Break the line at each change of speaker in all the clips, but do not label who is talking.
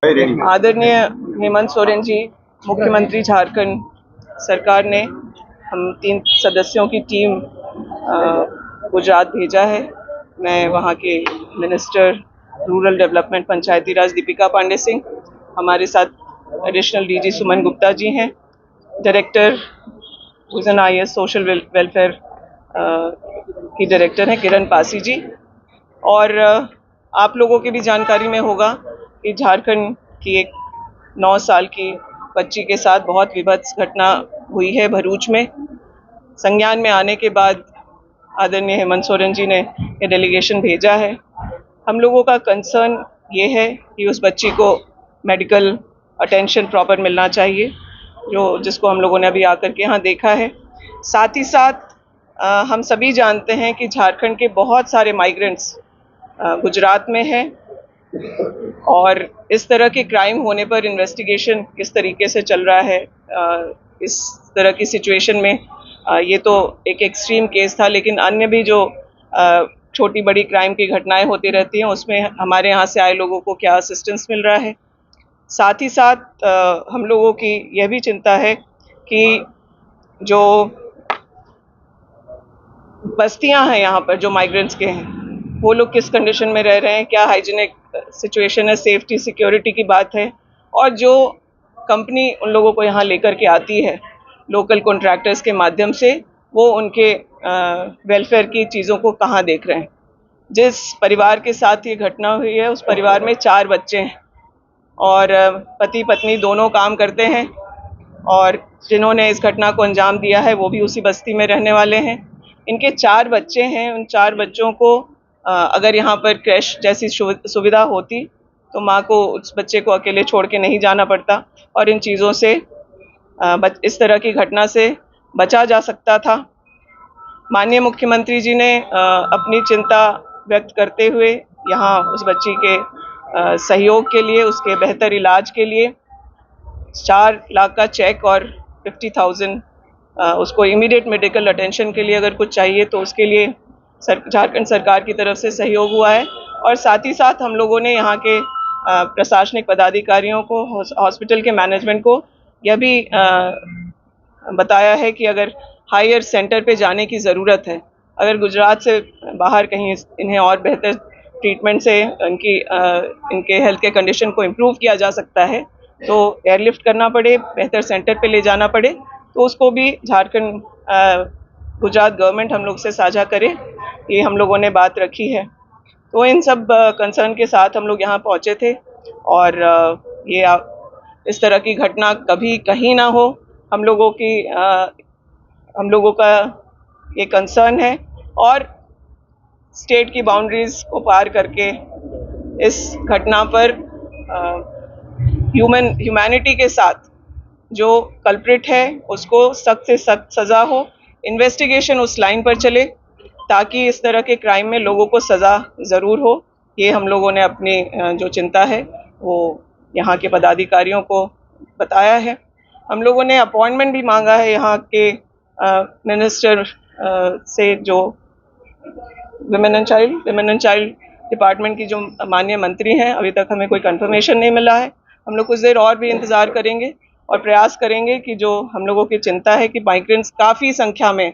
आदरणीय हेमंत सोरेन जी, मुख्यमंत्री झारखंड सरकार ने हम 3 सदस्यों की टीम गुजरात भेजा है। मैं वहाँ के मिनिस्टर रूरल डेवलपमेंट पंचायती राज दीपिका पांडे सिंह, हमारे साथ एडिशनल डीजी सुमन गुप्ता जी हैं, डायरेक्टर IAS सोशल वेलफेयर की डायरेक्टर हैं किरण पासी जी। और आप लोगों की भी जानकारी में होगा कि झारखंड की एक 9 साल की बच्ची के साथ बहुत विभत्स घटना हुई है भरूच में। संज्ञान में आने के बाद आदरणीय हेमंत सोरेन जी ने ये डेलीगेशन भेजा है। हम लोगों का कंसर्न ये है कि उस बच्ची को मेडिकल अटेंशन प्रॉपर मिलना चाहिए, जिसको हम लोगों ने अभी आकर के यहाँ देखा है। साथ ही साथ हम सभी जानते हैं कि झारखंड के बहुत सारे माइग्रेंट्स गुजरात में हैं और इस तरह के क्राइम होने पर इन्वेस्टिगेशन किस तरीके से चल रहा है। इस तरह की सिचुएशन में ये तो एक एक्सट्रीम केस था, लेकिन अन्य भी जो छोटी बड़ी क्राइम की घटनाएं होती रहती हैं उसमें हमारे यहाँ से आए लोगों को क्या असिस्टेंस मिल रहा है। साथ ही साथ हम लोगों की यह भी चिंता है कि जो बस्तियां हैं यहाँ पर जो माइग्रेंट्स के हैं, वो लोग किस कंडीशन में रह रहे हैं, क्या हाइजीनिक सिचुएशन है, सेफ्टी सिक्योरिटी की बात है। और जो कंपनी उन लोगों को यहाँ लेकर के आती है लोकल कॉन्ट्रैक्टर्स के माध्यम से, वो उनके वेलफेयर की चीज़ों को कहाँ देख रहे हैं। जिस परिवार के साथ ये घटना हुई है उस परिवार में 4 बच्चे हैं और पति पत्नी दोनों काम करते हैं, और जिन्होंने इस घटना को अंजाम दिया है वो भी उसी बस्ती में रहने वाले हैं। इनके 4 बच्चे हैं। उन 4 बच्चों को अगर यहाँ पर क्रैश जैसी सुविधा होती तो माँ को उस बच्चे को अकेले छोड़ के नहीं जाना पड़ता और इन चीज़ों से इस तरह की घटना से बचा जा सकता था। माननीय मुख्यमंत्री जी ने अपनी चिंता व्यक्त करते हुए यहाँ उस बच्ची के सहयोग के लिए, उसके बेहतर इलाज के लिए 4 लाख का चेक और 50,000 उसको इमीडिएट मेडिकल अटेंशन के लिए अगर कुछ चाहिए तो उसके लिए झारखंड सरकार की तरफ से सहयोग हुआ है। और साथ ही साथ हम लोगों ने यहाँ के प्रशासनिक पदाधिकारियों को, हॉस्पिटल के मैनेजमेंट को यह भी बताया है कि अगर हायर सेंटर पे जाने की ज़रूरत है, अगर गुजरात से बाहर कहीं इन्हें और बेहतर ट्रीटमेंट से इनके हेल्थ के कंडीशन को इम्प्रूव किया जा सकता है तो एयरलिफ्ट करना पड़े, बेहतर सेंटर पे ले जाना पड़े, तो उसको भी झारखंड गुजरात गवर्नमेंट हम लोग से साझा करे, ये हम लोगों ने बात रखी है। तो इन सब कंसर्न के साथ हम लोग यहाँ पहुँचे थे और ये इस तरह की घटना कभी कहीं ना हो, हम लोगों का ये कंसर्न है। और स्टेट की बाउंड्रीज को पार करके इस घटना पर ह्यूमैनिटी के साथ जो कल्प्रिट है उसको सख्त से सख्त सज़ा हो, इन्वेस्टिगेशन उस लाइन पर चले ताकि इस तरह के क्राइम में लोगों को सज़ा ज़रूर हो। ये हम लोगों ने अपनी जो चिंता है वो यहाँ के पदाधिकारियों को बताया है। हम लोगों ने अपॉइंटमेंट भी मांगा है यहाँ के मिनिस्टर से, जो विमेन एंड चाइल्ड डिपार्टमेंट की जो माननीय मंत्री हैं। अभी तक हमें कोई कंफर्मेशन नहीं मिला है। हम लोग कुछ देर और भी इंतज़ार करेंगे और प्रयास करेंगे कि जो हम लोगों की चिंता है कि माइग्रेंट्स काफ़ी संख्या में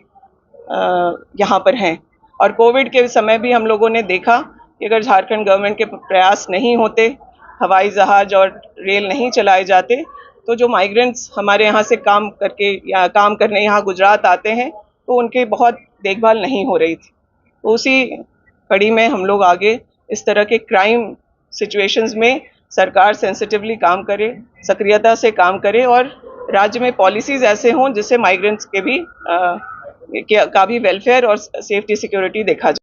यहाँ पर हैं, और कोविड के समय भी हम लोगों ने देखा कि अगर झारखंड गवर्नमेंट के प्रयास नहीं होते, हवाई जहाज़ और रेल नहीं चलाए जाते, तो जो माइग्रेंट्स हमारे यहाँ से काम करने यहाँ गुजरात आते हैं तो उनकी बहुत देखभाल नहीं हो रही थी। तो उसी कड़ी में हम लोग आगे इस तरह के क्राइम सिचुएशंस में सरकार सेंसिटिवली काम करे, सक्रियता से काम करे और राज्य में पॉलिसीज़ ऐसे हों जिससे माइग्रेंट्स के भी का भी वेलफेयर और सेफ्टी सिक्योरिटी देखा जाए।